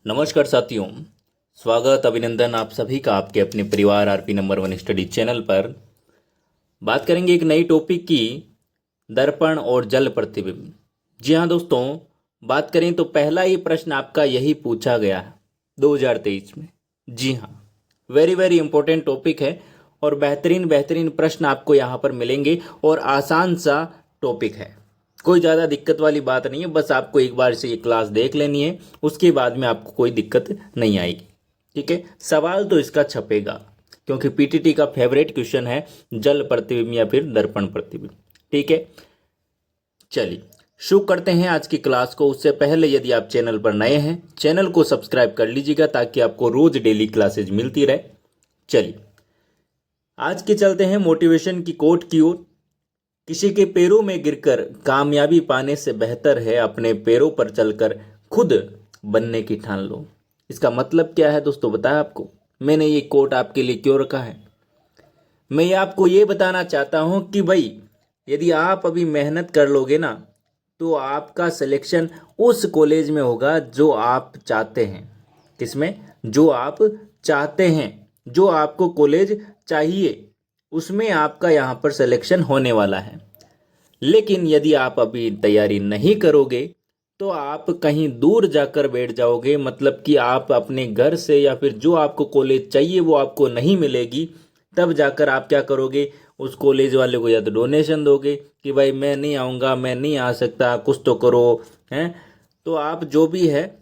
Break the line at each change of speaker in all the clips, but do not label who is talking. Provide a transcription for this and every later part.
नमस्कार साथियों, स्वागत अभिनंदन आप सभी का आपके अपने परिवार RP number one study channel पर। बात करेंगे एक नई टॉपिक की, दर्पण और जल प्रतिबिंब। जी हाँ दोस्तों, बात करें तो पहला ही प्रश्न आपका यही पूछा गया है 2023 में। जी हाँ, वेरी वेरी इंपॉर्टेंट टॉपिक है और बेहतरीन बेहतरीन प्रश्न आपको यहाँ पर मिलेंगे और आसान सा टॉपिक है। कोई ज़्यादा दिक्कत वाली बात नहीं है, बस आपको एक बार से ये क्लास देख लेनी है, उसके बाद में आपको कोई दिक्कत नहीं आएगी। ठीक है, सवाल तो इसका छपेगा क्योंकि पीटीटी का फेवरेट क्वेश्चन है जल प्रतिबिंब या फिर दर्पण प्रतिबिंब। ठीक है, चलिए शुरू करते हैं आज की क्लास को। उससे पहले यदि आप चैनल पर नए हैं, चैनल को सब्सक्राइब कर लीजिएगा ताकि आपको रोज डेली क्लासेज मिलती रहे। चलिए आज के चलते हैं मोटिवेशन की कोट की ओर। किसी के पैरों में गिरकर कामयाबी पाने से बेहतर है अपने पैरों पर चलकर खुद बनने की ठान लो। इसका मतलब क्या है दोस्तों, बताया आपको मैंने ये कोट आपके लिए क्यों रखा है। मैं आपको ये बताना चाहता हूं कि भाई यदि आप अभी मेहनत कर लोगे ना तो आपका सिलेक्शन उस कॉलेज में होगा जो आप चाहते हैं। किसमें? जो आप चाहते हैं, जो आपको कॉलेज चाहिए उसमें आपका यहाँ पर सिलेक्शन होने वाला है। लेकिन यदि आप अभी तैयारी नहीं करोगे तो आप कहीं दूर जाकर बैठ जाओगे, मतलब कि आप अपने घर से या फिर जो आपको कॉलेज चाहिए वो आपको नहीं मिलेगी। तब जाकर आप क्या करोगे, उस कॉलेज वाले को या तो डोनेशन दोगे कि भाई मैं नहीं आऊँगा, मैं नहीं आ सकता, कुछ तो करो हैं। तो आप जो भी है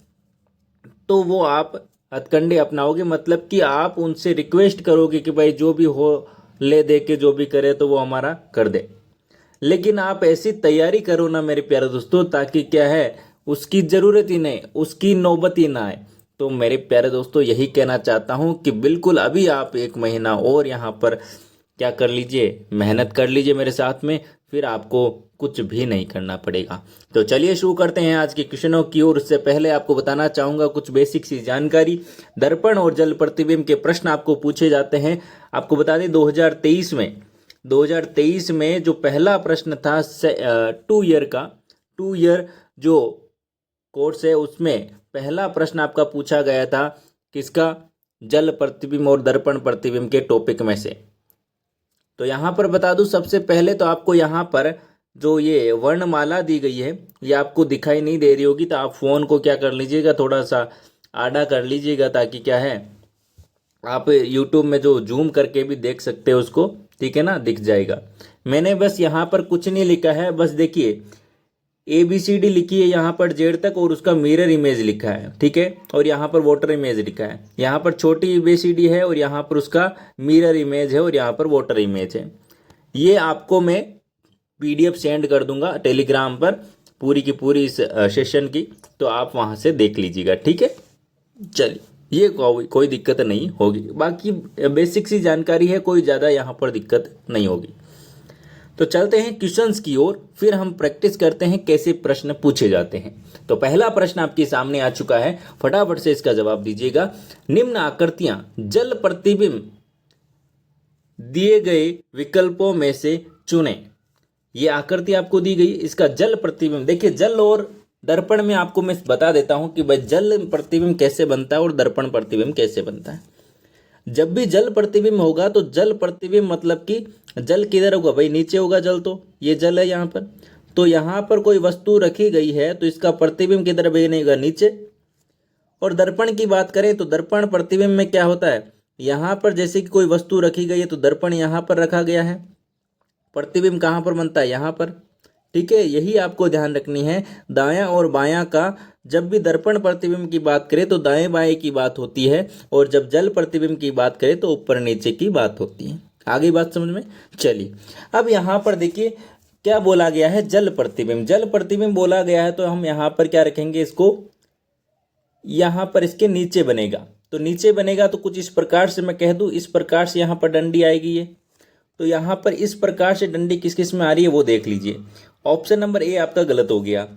तो वो आप हथकंडे अपनाओगे, मतलब कि आप उनसे रिक्वेस्ट करोगे कि भाई जो भी हो ले दे के जो भी करे तो वो हमारा कर दे। लेकिन आप ऐसी तैयारी करो ना मेरे प्यारे दोस्तों, ताकि क्या है उसकी ज़रूरत ही नहीं, उसकी नौबत ही ना आए। तो मेरे प्यारे दोस्तों यही कहना चाहता हूँ कि बिल्कुल अभी आप एक महीना और यहाँ पर क्या कर लीजिए, मेहनत कर लीजिए मेरे साथ में, फिर आपको कुछ भी नहीं करना पड़ेगा। तो चलिए शुरू करते हैं आज के क्वेश्चनों की ओर। उससे पहले आपको बताना चाहूँगा कुछ बेसिक सी जानकारी। दर्पण और जल प्रतिबिंब के प्रश्न आपको पूछे जाते हैं। आपको बता दें 2023 में जो पहला प्रश्न था 2 ईयर जो कोर्स है उसमें पहला प्रश्न आपका पूछा गया था किसका, जल प्रतिबिंब और दर्पण प्रतिबिंब के टॉपिक में से। तो यहाँ पर बता दूं सबसे पहले तो आपको यहाँ पर जो ये वर्णमाला दी गई है ये आपको दिखाई नहीं दे रही होगी, तो आप फोन को क्या कर लीजिएगा, थोड़ा सा आड़ा कर लीजिएगा ताकि क्या है आप YouTube में जो जूम करके भी देख सकते हो उसको, ठीक है ना, दिख जाएगा। मैंने बस यहाँ पर कुछ नहीं लिखा है, बस देखिए ABCD लिखी है यहाँ पर जेड तक और उसका मिरर इमेज लिखा है, ठीक है, और यहाँ पर वाटर इमेज लिखा है। यहाँ पर छोटी ABCD है और यहाँ पर उसका मिरर इमेज है और यहाँ पर वाटर इमेज है। ये आपको मैं PDF सेंड कर दूंगा टेलीग्राम पर पूरी की पूरी इस सेशन की, तो आप वहाँ से देख लीजिएगा, ठीक है। चलिए ये कोई दिक्कत नहीं होगी, बाकी बेसिक सी जानकारी है, कोई ज़्यादा यहाँ पर दिक्कत नहीं होगी। तो चलते हैं क्वेश्चंस की ओर, फिर हम प्रैक्टिस करते हैं कैसे प्रश्न पूछे जाते हैं। तो पहला प्रश्न आपके सामने आ चुका है, फटाफट से इसका जवाब दीजिएगा। निम्न आकृतियां जल प्रतिबिंब दिए गए विकल्पों में से चुनें। ये आकृति आपको दी गई, इसका जल प्रतिबिंब, देखिए जल और दर्पण में आपको मैं बता देता हूं कि भाई जल प्रतिबिंब कैसे बनता है और दर्पण प्रतिबिंब कैसे बनता है। जब भी जल प्रतिबिंब होगा तो जल प्रतिबिंब मतलब कि जल किधर होगा भाई, नीचे होगा जल, तो ये जल है यहाँ पर, तो यहाँ पर कोई वस्तु रखी गई है तो इसका प्रतिबिंब किधर बनेगा, नीचे। और दर्पण की बात करें तो दर्पण प्रतिबिंब में क्या होता है, यहाँ पर जैसे कि कोई वस्तु रखी गई है तो दर्पण यहाँ पर रखा गया है, प्रतिबिंब कहाँ पर बनता है, यहाँ पर, ठीक है। यही आपको ध्यान रखनी है। दायां और बायां का जब भी दर्पण प्रतिबिंब की बात करें तो दाएं बाएं की बात होती है, और जब जल प्रतिबिंब की बात करें तो ऊपर नीचे की बात होती है। आगे बात समझ में। चलिए अब यहाँ पर देखिए क्या बोला गया है, जल प्रतिबिंब। जल प्रतिबिंब बोला गया है तो हम यहाँ पर क्या रखेंगे, इसको यहाँ पर इसके नीचे बनेगा। तो नीचे बनेगा तो कुछ इस प्रकार से मैं कह दूँ, इस प्रकार से यहाँ पर डंडी आएगी ये, तो यहाँ पर इस प्रकार से डंडी किस किस में आ रही है वो देख लीजिए। ऑप्शन नंबर ए आपका गलत हो गया,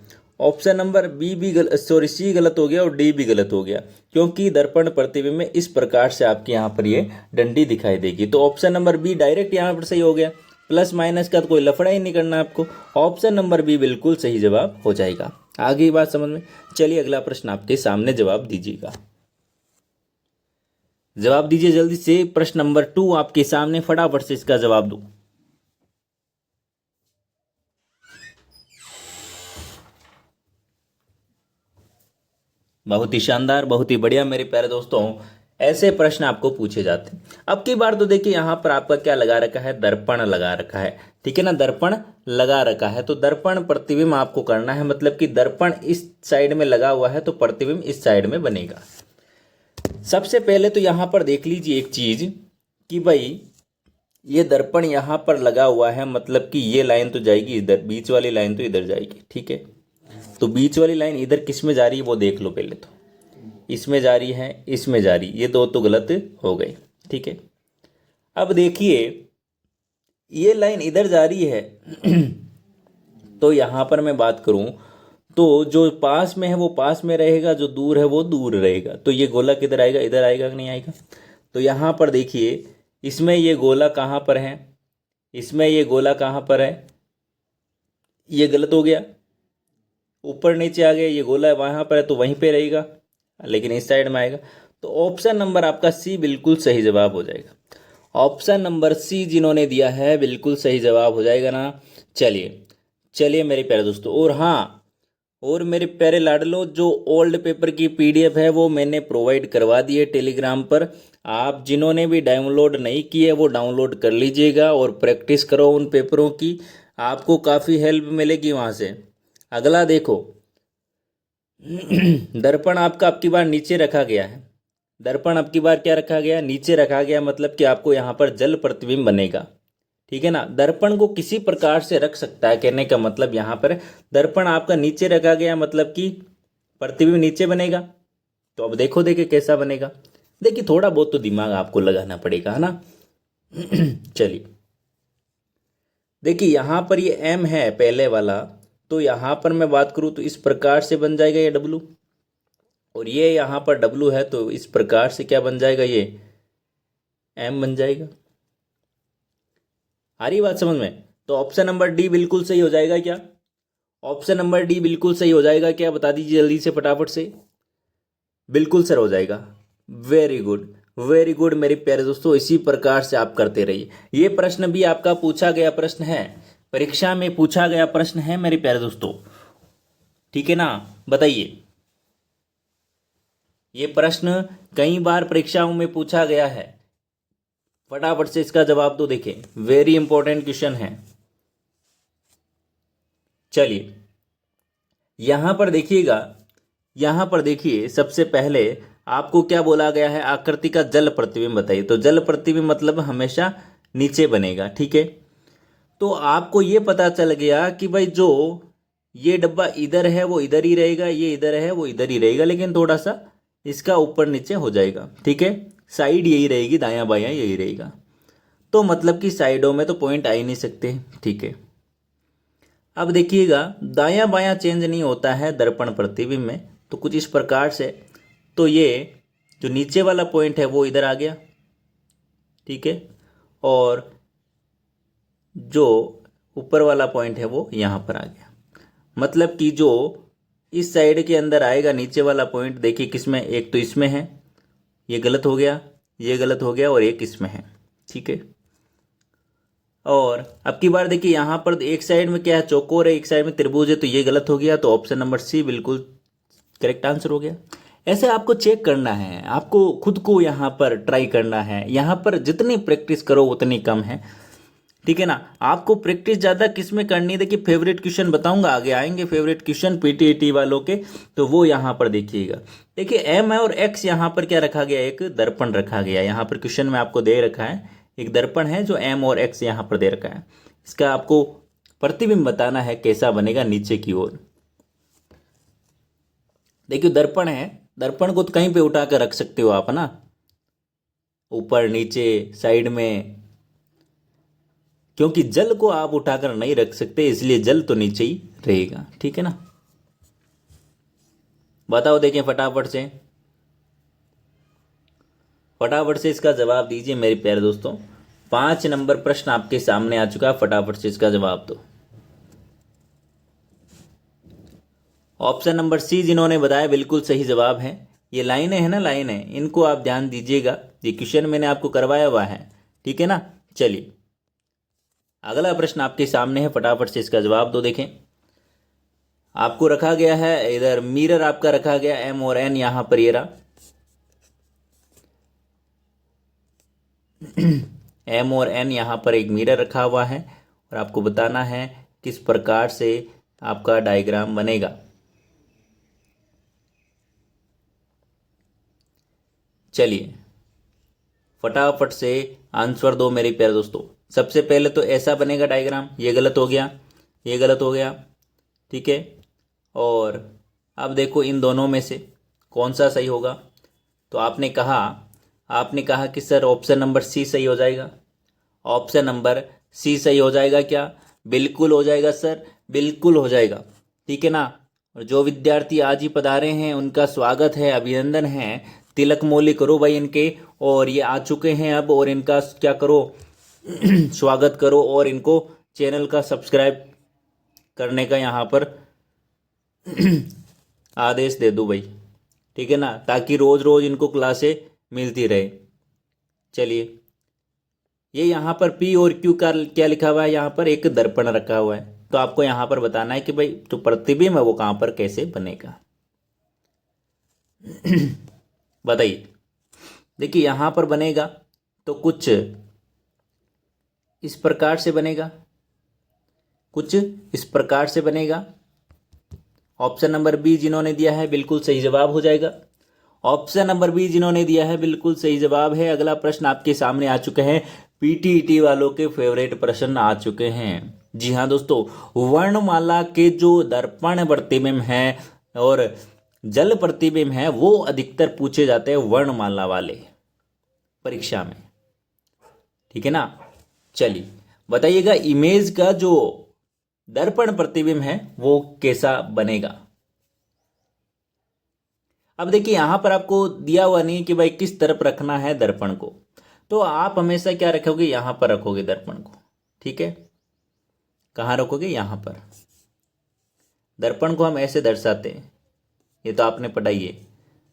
ऑप्शन नंबर बी भी सी गलत हो गया और डी भी गलत हो गया, क्योंकि दर्पण प्रतिबिंब में इस प्रकार से आपके यहाँ पर ये डंडी दिखाई देगी। तो ऑप्शन नंबर बी डायरेक्ट यहाँ पर सही हो गया, प्लस माइनस का तो कोई लफड़ा ही नहीं करना आपको, ऑप्शन नंबर बी बिल्कुल सही जवाब हो जाएगा। आगे बात समझ में। चलिए अगला प्रश्न आपके सामने, जवाब दीजिएगा। जवाब दीजिए जल्दी से। प्रश्न नंबर 2 आपके सामने, फटाफट से इसका जवाब दो। बहुत ही शानदार, बहुत ही बढ़िया मेरे प्यारे दोस्तों, ऐसे प्रश्न आपको पूछे जाते हैं। अब की बार तो देखिए यहाँ पर आपका क्या लगा रखा है, दर्पण लगा रखा है, ठीक है ना, दर्पण लगा रखा है। तो दर्पण प्रतिबिंब आपको करना है, मतलब कि दर्पण इस साइड में लगा हुआ है तो प्रतिबिंब इस साइड में बनेगा। सबसे पहले तो यहाँ पर देख लीजिए एक चीज कि भाई ये दर्पण यहाँ पर लगा हुआ है, मतलब कि ये लाइन तो जाएगी इधर, बीच वाली लाइन तो इधर जाएगी, ठीक है। तो बीच वाली लाइन इधर किस में जा रही है वो देख लो पहले तो, इसमें जा रही है, इसमें जा रही, ये दो तो गलत हो गए, ठीक है। अब देखिए ये लाइन इधर जा रही है तो यहाँ पर मैं बात करूं तो जो पास में है वो पास में रहेगा, जो दूर है वो दूर रहेगा। तो ये गोला किधर आएगा, इधर आएगा कि नहीं आएगा। तो यहाँ पर देखिए इसमें ये गोला कहाँ पर है, इसमें ये गोला कहाँ पर है, ये गलत हो गया, ऊपर नीचे आ गया, ये गोला वहाँ पर है तो वहीं पे रहेगा, लेकिन इस साइड में आएगा। तो ऑप्शन नंबर आपका सी बिल्कुल सही जवाब हो जाएगा। ऑप्शन नंबर सी जिन्होंने दिया है बिल्कुल सही जवाब हो जाएगा ना। चलिए चलिए मेरे प्यारे दोस्तों, और हाँ, और मेरे प्यारे लाडलो, जो ओल्ड पेपर की पीडीएफ है वो मैंने प्रोवाइड करवा दी है टेलीग्राम पर। आप जिन्होंने भी डाउनलोड नहीं की है वो डाउनलोड कर लीजिएगा और प्रैक्टिस करो उन पेपरों की, आपको काफ़ी हेल्प मिलेगी वहाँ से। अगला देखो दर्पण आपका अब की बार नीचे रखा गया है, दर्पण अब की बार क्या रखा गया, नीचे रखा गया, मतलब कि आपको यहाँ पर जल प्रतिबिंब बनेगा, ठीक है ना। दर्पण को किसी प्रकार से रख सकता है, कहने का मतलब यहाँ पर दर्पण आपका नीचे रखा गया, मतलब कि प्रतिबिंब नीचे बनेगा। तो अब देखो देखिए कैसा बनेगा, देखिए थोड़ा बहुत तो दिमाग आपको लगाना पड़ेगा, है ना। चलिए देखिए यहाँ पर ये एम है पहले वाला, तो यहाँ पर मैं बात करूँ तो इस प्रकार से बन जाएगा ये डब्लू, और ये यहाँ पर डब्लू है तो इस प्रकार से क्या बन जाएगा, ये एम बन जाएगा। आ रही बात समझ में। तो ऑप्शन नंबर डी बिल्कुल सही हो जाएगा क्या, ऑप्शन नंबर डी बिल्कुल सही हो जाएगा क्या, बता दीजिए जल्दी से फटाफट से। बिल्कुल सर हो जाएगा। वेरी गुड, वेरी गुड मेरे प्यारे दोस्तों, इसी प्रकार से आप करते रहिए। ये प्रश्न भी आपका पूछा गया प्रश्न है, परीक्षा में पूछा गया प्रश्न है मेरे प्यारे दोस्तों, ठीक है ना। बताइए, ये प्रश्न कई बार परीक्षाओं में पूछा गया है, फटाफट से इसका जवाब तो देखें, वेरी इंपॉर्टेंट क्वेश्चन है। चलिए यहां पर देखिएगा, यहां पर देखिए सबसे पहले आपको क्या बोला गया है, आकृति का जल प्रतिबिंब बताइए। तो जल प्रतिबिंब मतलब हमेशा नीचे बनेगा, ठीक है। तो आपको ये पता चल गया कि भाई जो ये डब्बा इधर है वो इधर ही रहेगा, ये इधर है वो इधर ही रहेगा, लेकिन थोड़ा सा इसका ऊपर नीचे हो जाएगा, ठीक है। साइड यही रहेगी, दायां बायां यही रहेगा। तो मतलब कि साइडों में तो पॉइंट आ ही नहीं सकते, ठीक है। अब देखिएगा दायां बायां चेंज नहीं होता है दर्पण प्रतिबिंब में, तो कुछ इस प्रकार से। तो ये जो नीचे वाला पॉइंट है वो इधर आ गया, ठीक है, और जो ऊपर वाला पॉइंट है वो यहाँ पर आ गया। मतलब कि जो इस साइड के अंदर आएगा नीचे वाला पॉइंट, देखिए किसमें, एक तो इसमें है, ये गलत हो गया, ये गलत हो गया, और एक इसमें है, ठीक है। और अब की बार देखिए यहाँ पर एक साइड में क्या है, चौकोर है, एक साइड में त्रिभुज है, तो ये गलत हो गया। तो ऑप्शन नंबर सी बिल्कुल करेक्ट आंसर हो गया। ऐसे आपको चेक करना है, आपको खुद को यहाँ पर ट्राई करना है, यहाँ पर जितनी प्रैक्टिस करो उतनी कम है, ठीक है ना। आपको प्रैक्टिस ज़्यादा किस में करनी है, देखिए फेवरेट क्वेश्चन बताऊंगा, आगे आएंगे फेवरेट क्वेश्चन पीटीईटी वालों के, तो वो यहाँ पर देखिएगा। देखिए एम और एक्स यहाँ पर क्या रखा गया, एक दर्पण रखा गया, यहाँ पर क्वेश्चन में आपको दे रखा है एक दर्पण है जो एम और एक्स यहाँ पर दे रखा है, इसका आपको प्रतिबिंब बताना है कैसा बनेगा नीचे की ओर। देखिए दर्पण है, दर्पण को तो कहीं पे उठा कर रख सकते हो आप, है ना, ऊपर नीचे साइड में, क्योंकि जल को आप उठाकर नहीं रख सकते, इसलिए जल तो नीचे ही रहेगा, ठीक है ना। बताओ देखें फटाफट से, फटाफट से इसका जवाब दीजिए मेरे प्यारे दोस्तों। 5 नंबर प्रश्न आपके सामने आ चुका है, फटाफट से इसका जवाब दो। ऑप्शन नंबर सी जिन्होंने बताया बिल्कुल सही जवाब है। ये लाइनें हैं ना, लाइनें, इनको आप ध्यान दीजिएगा, ये क्वेश्चन मैंने आपको करवाया हुआ है, ठीक है ना। चलिए अगला प्रश्न आपके सामने है, फटाफट से इसका जवाब दो। देखें आपको रखा गया है इधर मिरर, आपका रखा गया एम और एन, यहां पर ये रहा एम और एन, यहां पर एक मिरर रखा हुआ है और आपको बताना है किस प्रकार से आपका डायग्राम बनेगा। चलिए फटाफट से आंसर दो मेरे प्यारे दोस्तों। सबसे पहले तो ऐसा बनेगा डायग्राम, ये गलत हो गया, ये गलत हो गया, ठीक है। और अब देखो इन दोनों में से कौन सा सही होगा। तो आपने कहा कि सर ऑप्शन नंबर सी सही हो जाएगा। ऑप्शन नंबर सी सही हो जाएगा क्या? बिल्कुल हो जाएगा सर, बिल्कुल हो जाएगा, ठीक है ना। और जो विद्यार्थी आज ही पधारे हैं उनका स्वागत है, अभिनंदन है, तिलक मौली करो भाई इनके। और ये आ चुके हैं अब, और इनका क्या करो स्वागत करो, और इनको चैनल का सब्सक्राइब करने का यहाँ पर आदेश दे दो भाई, ठीक है ना, ताकि रोज रोज इनको क्लासें मिलती रहे। चलिए ये यहाँ पर पी और क्यू का क्या लिखा हुआ है, यहाँ पर एक दर्पण रखा हुआ है। तो आपको यहाँ पर बताना है कि भाई जो प्रतिबिंब है वो कहाँ पर कैसे बनेगा बताइए। देखिए यहाँ पर बनेगा तो कुछ इस प्रकार से बनेगा, कुछ इस प्रकार से बनेगा। ऑप्शन नंबर बी जिन्होंने दिया है बिल्कुल सही जवाब हो जाएगा। ऑप्शन नंबर बी जिन्होंने दिया है बिल्कुल सही जवाब है। अगला प्रश्न आपके सामने आ चुके हैं, पीटीईटी वालों के फेवरेट प्रश्न आ चुके हैं। जी हाँ दोस्तों, वर्णमाला के जो दर्पण प्रतिबिंब हैं और जल प्रतिबिंब हैं वो अधिकतर पूछे जाते हैं वर्णमाला वाले परीक्षा में, ठीक है ना। चलिए बताइएगा इमेज का जो दर्पण प्रतिबिंब है वो कैसा बनेगा। अब देखिए यहां पर आपको दिया हुआ नहीं कि भाई किस तरफ रखना है दर्पण को, तो आप हमेशा क्या रखोगे, यहां पर रखोगे दर्पण को, ठीक है। कहां रखोगे, यहां पर। दर्पण को हम ऐसे दर्शाते हैं, ये तो आपने पढ़ाई है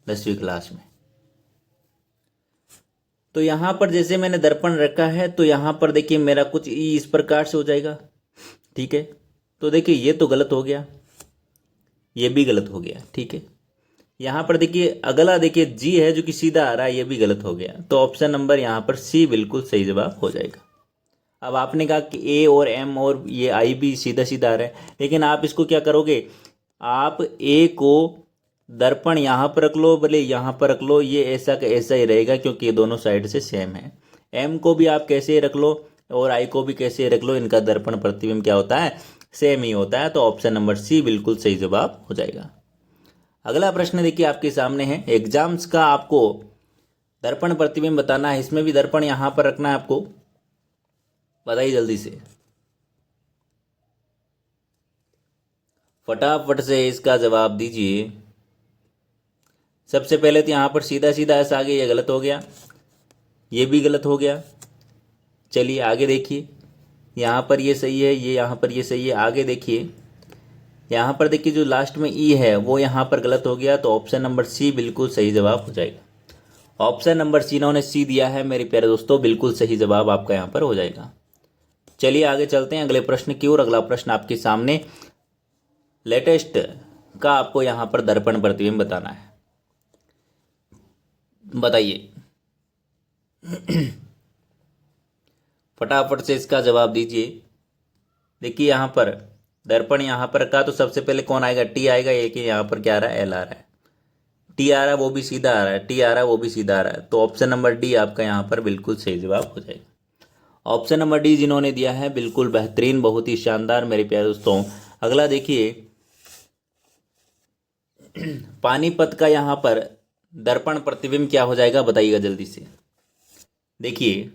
10वीं क्लास में। तो यहां पर जैसे मैंने दर्पण रखा है तो यहां पर देखिए मेरा कुछ इस प्रकार से हो जाएगा, ठीक है। तो देखिए ये तो गलत हो गया, ये भी गलत हो गया, ठीक है। यहां पर देखिए अगला देखिए जी है जो कि सीधा आ रहा है, ये भी गलत हो गया। तो ऑप्शन नंबर यहां पर सी बिल्कुल सही जवाब हो जाएगा। अब आपने कहा कि ए और एम और ये आई भी सीधा सीधा आ रहा है, लेकिन आप इसको क्या करोगे, आप ए को दर्पण यहाँ पर रख लो, भले यहाँ पर रख लो, ये ऐसा का ऐसा ही रहेगा क्योंकि ये दोनों साइड से सेम है। एम को भी आप कैसे रख लो और आई को भी कैसे रख लो, इनका दर्पण प्रतिबिंब क्या होता है, सेम ही होता है। तो ऑप्शन नंबर सी बिल्कुल सही जवाब हो जाएगा। अगला प्रश्न देखिए आपके सामने है, एग्जाम्स का आपको दर्पण प्रतिबिंब बताना है, इसमें भी दर्पण यहां पर रखना है आपको, बताइए जल्दी से, फटाफट से इसका जवाब दीजिए। सबसे पहले तो यहां पर सीधा सीधा ऐसा आ गया, ये गलत हो गया, ये भी गलत हो गया। चलिए आगे देखिए, यहां पर ये सही है, ये यहां पर ये सही है। आगे देखिए यहाँ पर देखिए जो लास्ट में ई है वो यहाँ पर गलत हो गया। तो ऑप्शन नंबर सी बिल्कुल सही जवाब हो जाएगा। ऑप्शन नंबर सी इन्होंने सी दिया है मेरे प्यारे दोस्तों, बिल्कुल सही जवाब आपका यहाँ पर हो जाएगा। चलिए आगे चलते हैं अगले प्रश्न की ओर। अगला प्रश्न आपके सामने लेटेस्ट का आपको यहाँ पर दर्पण प्रतिबिंब बताना है, बताइए फटाफट से इसका जवाब दीजिए। देखिए यहाँ पर दर्पण यहाँ पर रखा तो सबसे पहले कौन आएगा, टी आएगा। एक ही यहाँ पर क्या आ रहा है, एल आ रहा है, टी आ रहा है वो भी सीधा आ रहा है, टी आ रहा है वो भी सीधा आ रहा है। तो ऑप्शन नंबर डी आपका यहाँ पर बिल्कुल सही जवाब हो जाएगा। ऑप्शन नंबर डी जिन्होंने दिया है बिल्कुल बेहतरीन, बहुत ही शानदार मेरे प्यारे दोस्तों। अगला देखिए पानीपत का यहाँ पर दर्पण प्रतिबिंब क्या हो जाएगा, बताइएगा जल्दी से। देखिए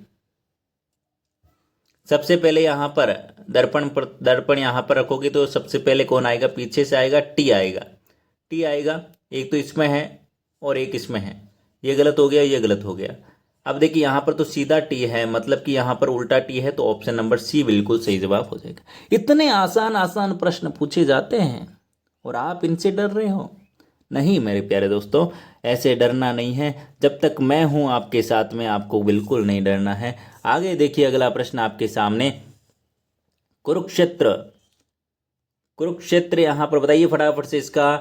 सबसे पहले यहाँ पर दर्पण यहाँ पर रखोगे तो सबसे पहले कौन आएगा, पीछे से आएगा, टी आएगा, टी आएगा। एक तो इसमें है और एक इसमें है, ये गलत हो गया, ये गलत हो गया। अब देखिए यहाँ पर तो सीधा टी है, मतलब कि यहाँ पर उल्टा टी है। तो ऑप्शन नंबर सी बिल्कुल सही जवाब हो जाएगा। इतने आसान आसान प्रश्न पूछे जाते हैं और आप इनसे डर रहे हो। नहीं मेरे प्यारे दोस्तों, ऐसे डरना नहीं है। जब तक मैं हूं आपके साथ में, आपको बिल्कुल नहीं डरना है। आगे देखिए अगला प्रश्न आपके सामने, कुरुक्षेत्र। कुरुक्षेत्र यहाँ पर बताइए फटाफट से, इसका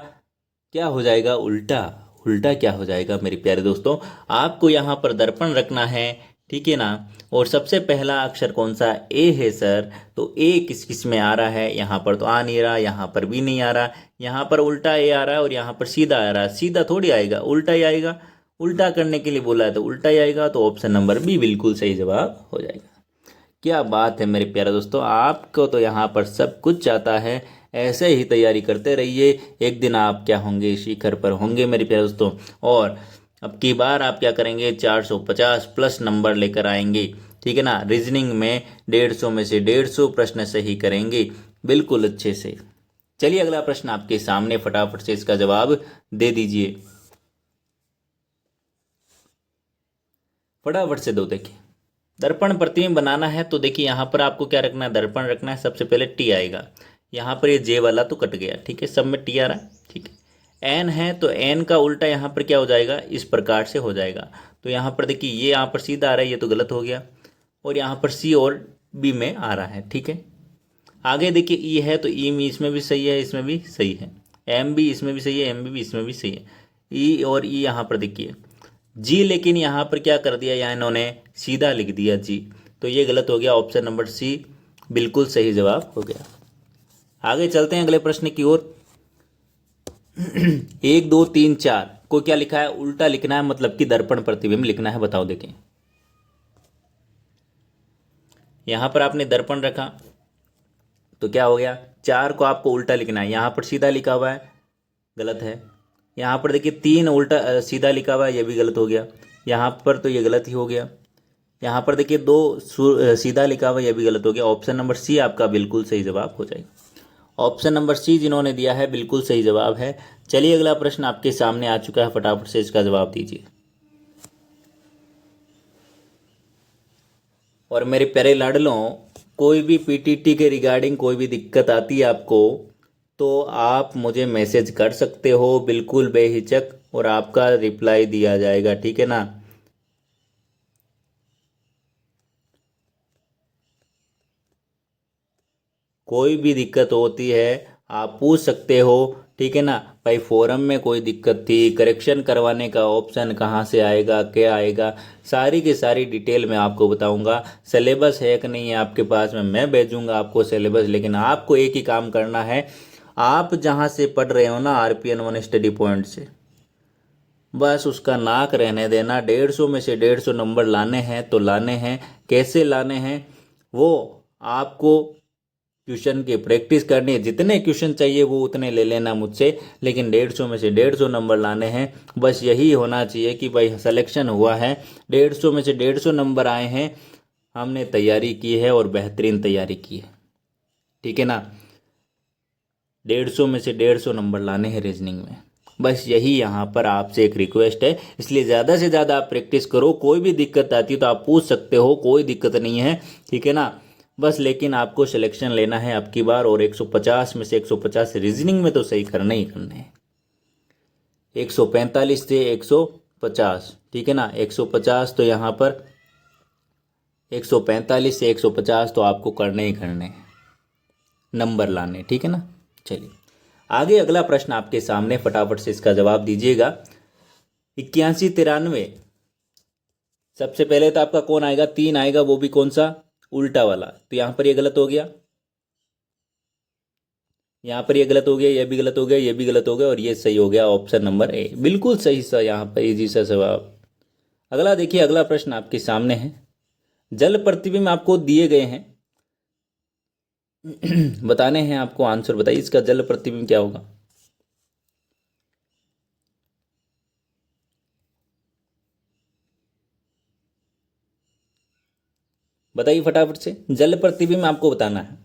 क्या हो जाएगा उल्टा। उल्टा क्या हो जाएगा मेरे प्यारे दोस्तों, आपको यहाँ पर दर्पण रखना है, ठीक है ना। और सबसे पहला अक्षर कौन सा, ए है सर। तो ए किस किस में आ रहा है, यहाँ पर तो आ नहीं रहा, यहाँ पर भी नहीं आ रहा, यहाँ पर उल्टा ए आ रहा है और यहाँ पर सीधा आ रहा है। सीधा थोड़ी आएगा, उल्टा ही आएगा। उल्टा करने के लिए बोला है तो उल्टा ही आएगा। तो ऑप्शन नंबर बी बिल्कुल सही जवाब हो जाएगा। क्या बात है मेरे प्यारे दोस्तों, आपको तो यहाँ पर सब कुछ आता है। ऐसे ही तैयारी करते रहिए, एक दिन आप क्या होंगे, शिखर पर होंगे मेरे प्यारे दोस्तों। और अब की बार आप क्या करेंगे, 450 प्लस नंबर लेकर आएंगे, ठीक है ना। रीजनिंग में 150 में से 150 प्रश्न सही करेंगे, बिल्कुल अच्छे से। चलिए अगला प्रश्न आपके सामने, फटाफट से इसका जवाब दे दीजिए, फटाफट से दो। देखिए दर्पण प्रतिबिंब बनाना है तो देखिए यहाँ पर आपको क्या रखना है, दर्पण रखना है। सबसे पहले टी आएगा, यहाँ पर ये जे वाला तो कट गया, ठीक है, सब में टी आ रहा है, ठीक है। एन है तो एन का उल्टा यहाँ पर क्या हो जाएगा, इस प्रकार से हो जाएगा। तो यहाँ पर देखिए ये यहाँ पर सीधा आ रहा है, ये तो गलत हो गया। और यहाँ पर सी और बी में आ रहा है, ठीक है। आगे देखिए ई है तो ई में इसमें भी सही है, इसमें भी सही है। एम भी इसमें भी सही है, एम भी इसमें भी सही है। ई और ई यहाँ पर देखिए जी, लेकिन यहाँ पर क्या कर दिया, यहाँ इन्होंने सीधा लिख दिया जी, तो ये गलत हो गया। ऑप्शन नंबर सी बिल्कुल सही जवाब हो गया। आगे चलते हैं अगले प्रश्न की ओर। 1 2 3 4 को क्या लिखा है, उल्टा लिखना है, मतलब कि दर्पण प्रतिबिंब लिखना है। बताओ देखें, यहां पर आपने दर्पण रखा तो क्या हो गया, 4 को आपको उल्टा लिखना है। यहां पर सीधा लिखा हुआ है, गलत है। यहाँ पर देखिए 3 उल्टा सीधा लिखा हुआ है, ये भी गलत हो गया। यहाँ पर तो ये गलत ही हो गया। यहाँ पर देखिए 2 सीधा लिखा हुआ है, ये भी गलत हो गया। ऑप्शन नंबर सी आपका बिल्कुल सही जवाब हो जाएगा। ऑप्शन नंबर सी जिन्होंने दिया है बिल्कुल सही जवाब है। चलिए अगला प्रश्न आपके सामने आ चुका है, फटाफट से इसका जवाब दीजिए। और मेरे प्यारे लाडलों, कोई भी पीटीटी के रिगार्डिंग कोई भी दिक्कत आती है आपको, तो आप मुझे मैसेज कर सकते हो बिल्कुल बेहिचक, और आपका रिप्लाई दिया जाएगा, ठीक है ना। कोई भी दिक्कत होती है आप पूछ सकते हो, ठीक है ना भाई। फोरम में कोई दिक्कत थी, करेक्शन करवाने का ऑप्शन कहाँ से आएगा, क्या आएगा, सारी की सारी डिटेल मैं आपको बताऊंगा। सिलेबस है कि नहीं है आपके पास में, मैं भेजूंगा आपको सिलेबस। लेकिन आपको एक ही काम करना है, आप जहाँ से पढ़ रहे हो ना RPN1 स्टडी पॉइंट से, बस उसका नाक रहने देना। 150 में से 150 नंबर लाने हैं तो लाने हैं। कैसे लाने हैं वो आपको ट्यूशन की प्रैक्टिस करनी है। जितने क्वेश्चन चाहिए वो उतने ले लेना मुझसे, लेकिन 150 में से 150 नंबर लाने हैं। बस यही होना चाहिए कि भाई सिलेक्शन हुआ है, 150 में से 150 नंबर आए हैं, हमने तैयारी की है और बेहतरीन तैयारी की है, ठीक है ना। 150 में से 150 नंबर लाने हैं रीजनिंग में। बस यही यहाँ पर आपसे एक रिक्वेस्ट है, इसलिए ज़्यादा से ज़्यादा आप प्रैक्टिस करो। कोई भी दिक्कत आती है तो आप पूछ सकते हो, कोई दिक्कत नहीं है, ठीक है ना। बस लेकिन आपको सिलेक्शन लेना है अब की बार, और 150 में से 150 रीजनिंग में तो सही करना ही करना है। 145 से 150, ठीक है ना। 150 तो यहाँ पर 145 से 150 तो आपको करने ही करने हैं, नंबर लाने, ठीक है ना। चलिए आगे अगला प्रश्न आपके सामने, फटाफट से इसका जवाब दीजिएगा। 81 93, सबसे पहले तो आपका कौन आएगा, 3 आएगा, वो भी कौन सा, उल्टा वाला। तो यहाँ पर ये गलत हो गया, यहाँ पर ये गलत हो गया, ये भी गलत हो गया, ये भी गलत हो गया, और ये सही हो गया। ऑप्शन नंबर ए बिल्कुल सही सा, यहाँ पर इजी सा जवाब। अगला देखिए, अगला प्रश्न आपके सामने है। जल प्रतिबिंब आपको दिए गए हैं, बताने हैं आपको आंसर। बताइए इसका जल प्रतिबिंब क्या होगा। बताइए फटाफट से, जल प्रतिबिंब आपको बताना है।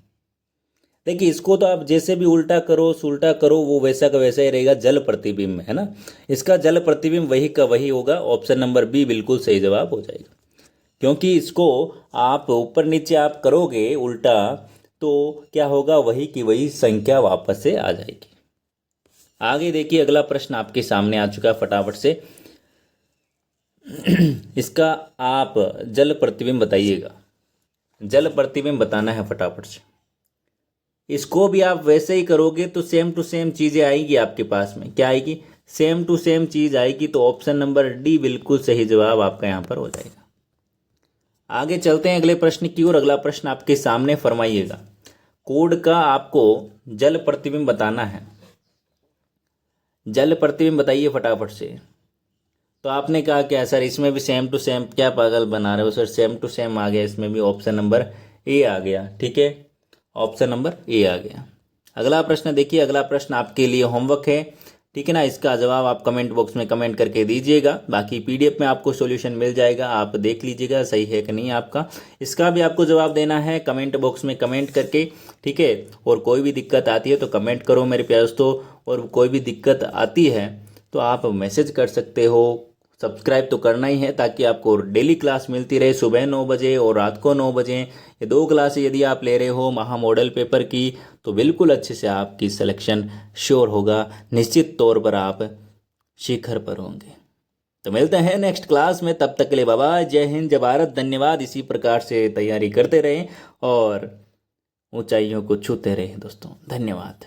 देखिए इसको तो आप जैसे भी उल्टा करो सुल्टा करो, वो वैसा का वैसा ही रहेगा, जल प्रतिबिंब है ना। इसका जल प्रतिबिंब वही का वही होगा। ऑप्शन नंबर बी बिल्कुल सही जवाब हो जाएगा, क्योंकि इसको आप ऊपर नीचे आप करोगे उल्टा तो क्या होगा, वही की वही संख्या वापस से आ जाएगी। आगे देखिए, अगला प्रश्न आपके सामने आ चुका है, फटाफट से इसका आप जल प्रतिबिंब बताइएगा। जल प्रतिबिंब बताना है फटाफट से। इसको भी आप वैसे ही करोगे तो सेम टू सेम चीज़ें आएगी आपके पास में। क्या आएगी? सेम टू सेम चीज़ आएगी। तो ऑप्शन नंबर डी बिल्कुल सही जवाब आपका यहाँ पर हो जाएगा। आगे चलते हैं अगले प्रश्न की ओर। अगला प्रश्न आपके सामने, फरमाइएगा। कोड का आपको जल प्रतिबिंब बताना है। जल प्रतिबिंब बताइए फटाफट से। तो आपने कहा क्या सर इसमें भी सेम टू सेम, क्या पागल बना रहे हो सर, सेम टू सेम आ गया, इसमें भी ऑप्शन नंबर ए आ गया। ठीक है, ऑप्शन नंबर ए आ गया। अगला प्रश्न देखिए, अगला प्रश्न आपके लिए होमवर्क है। ठीक है ना, इसका जवाब आप कमेंट बॉक्स में कमेंट करके दीजिएगा। बाकी पीडीएफ में आपको सॉल्यूशन मिल जाएगा, आप देख लीजिएगा सही है कि नहीं आपका। इसका भी आपको जवाब देना है कमेंट बॉक्स में कमेंट करके। ठीक है, और कोई भी दिक्कत आती है तो कमेंट करो मेरे प्यारे दोस्तों। और कोई भी दिक्कत आती है तो आप मैसेज कर सकते हो। सब्सक्राइब तो करना ही है ताकि आपको डेली क्लास मिलती रहे, सुबह 9 बजे और रात को 9 बजे। ये 2 क्लासें यदि आप ले रहे हो महा मॉडल पेपर की तो बिल्कुल अच्छे से आपकी सिलेक्शन श्योर होगा। निश्चित तौर पर आप शिखर पर होंगे। तो मिलते हैं नेक्स्ट क्लास में, तब तक के लिए बाय बाय। जय हिंद, जय भारत, धन्यवाद। इसी प्रकार से तैयारी करते रहें और ऊंचाइयों को छूते रहें दोस्तों। धन्यवाद।